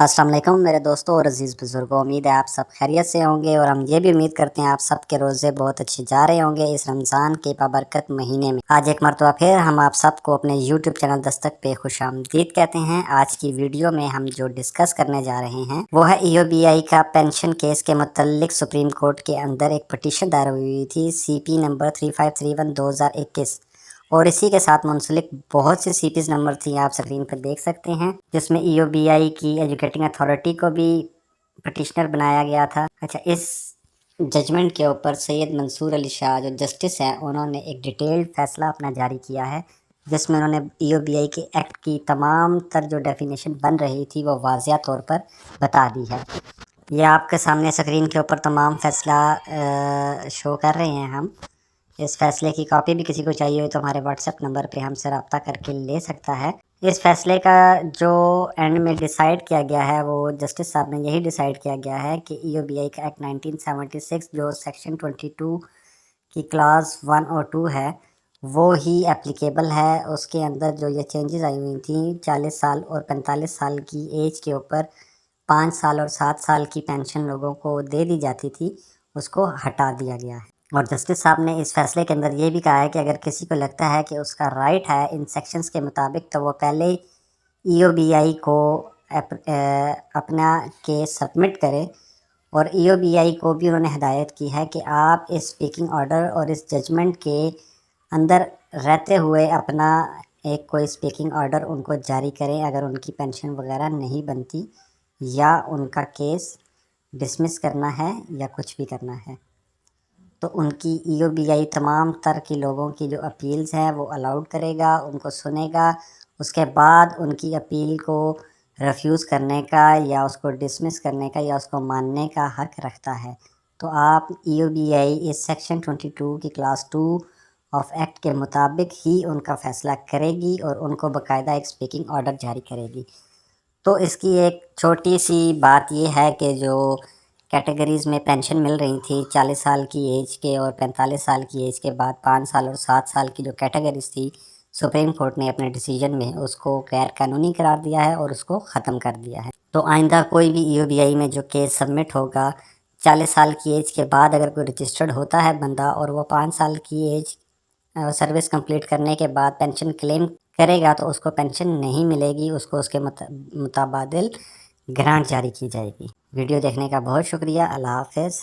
السلام علیکم میرے دوستوں اور عزیز بزرگوں، امید ہے آپ سب خیریت سے ہوں گے اور ہم یہ بھی امید کرتے ہیں آپ سب کے روزے بہت اچھے جا رہے ہوں گے اس رمضان کے بابرکت مہینے میں۔ آج ایک مرتبہ پھر ہم آپ سب کو اپنے یوٹیوب چینل دستک پہ خوش آمدید کہتے ہیں۔ آج کی ویڈیو میں ہم جو ڈسکس کرنے جا رہے ہیں وہ ہے ای او بی آئی کا پینشن کیس کے متعلق سپریم کورٹ کے اندر ایک پٹیشن دائر ہوئی تھی سی پی نمبر 3531/2021 اور اسی کے ساتھ منسلک بہت سے سی پیز نمبر تھی، آپ اسکرین پر دیکھ سکتے ہیں، جس میں ای او بی آئی کی ایجوکیٹنگ اتھارٹی کو بھی پٹیشنر بنایا گیا تھا۔ اچھا، اس ججمنٹ کے اوپر سید منصور علی شاہ جو جسٹس ہیں انہوں نے ایک ڈیٹیلڈ فیصلہ اپنا جاری کیا ہے، جس میں انہوں نے ای او بی آئی کے ایکٹ کی تمام تر جو ڈیفینیشن بن رہی تھی وہ واضح طور پر بتا دی ہے۔ یہ آپ کے سامنے اسکرین کے اوپر تمام فیصلہ شو کر رہے ہیں ہم۔ اس فیصلے کی کاپی بھی کسی کو چاہیے ہو تو ہمارے واٹس ایپ نمبر پہ ہم سے رابطہ کر کے لے سکتا ہے۔ اس فیصلے کا جو اینڈ میں ڈیسائیڈ کیا گیا ہے وہ جسٹس صاحب نے یہی ڈیسائیڈ کیا گیا ہے کہ ای او بی آئی کا ایکٹ 1976 جو سیکشن 22 کی کلاس 1 اور 2 ہے وہ ہی اپلیکیبل ہے۔ اس کے اندر جو یہ چینجز آئی ہوئی تھیں 40 سال اور 45 سال کی ایج کے اوپر 5 سال اور 7 سال کی پینشن لوگوں کو دے دی جاتی تھی، اس کو ہٹا دیا گیا ہے۔ اور جسٹس صاحب نے اس فیصلے کے اندر یہ بھی کہا ہے کہ اگر کسی کو لگتا ہے کہ اس کا رائٹ ہے ان سیکشنز کے مطابق تو وہ پہلے ای او بی آئی کو اپنا کیس سبمٹ کرے، اور ای او بی آئی کو بھی انہوں نے ہدایت کی ہے کہ آپ اس اسپیکنگ آرڈر اور اس ججمنٹ کے اندر رہتے ہوئے اپنا ایک کوئی اسپیکنگ آرڈر ان کو جاری کریں اگر ان کی پینشن وغیرہ نہیں بنتی یا ان کا کیس ڈسمس کرنا ہے یا کچھ بھی کرنا ہے، تو ان کی ای او بی آئی تمام تر کی لوگوں کی جو اپیلز ہیں وہ الاؤڈ کرے گا، ان کو سنے گا، اس کے بعد ان کی اپیل کو ریفیوز کرنے کا یا اس کو ڈسمس کرنے کا یا اس کو ماننے کا حق رکھتا ہے۔ تو آپ ای او بی آئی اس سیکشن 22 کی کلاس 2 آف ایکٹ کے مطابق ہی ان کا فیصلہ کرے گی اور ان کو باقاعدہ ایک اسپیکنگ آرڈر جاری کرے گی۔ تو اس کی ایک چھوٹی سی بات یہ ہے کہ جو کیٹیگریز میں پینشن مل رہی تھی 40 سال کی ایج کے اور 45 سال کی ایج کے بعد 5 سال اور 7 سال کی جو کیٹیگریز تھی، سپریم کورٹ نے اپنے ڈیسیجن میں اس کو غیر قانونی قرار دیا ہے اور اس کو ختم کر دیا ہے۔ تو آئندہ کوئی بھی ای او بی آئی میں جو کیس سبمٹ ہوگا 40 سال کی ایج کے بعد اگر کوئی رجسٹرڈ ہوتا ہے بندہ اور وہ 5 سال کی ایج سروس کمپلیٹ کرنے کے بعد پینشن کلیم کرے گا تو اس کو پینشن نہیں ملے گی، اس کو اس کے متبادل گرانٹ جاری کی جائے گی۔ ویڈیو دیکھنے کا بہت شکریہ، اللہ حافظ۔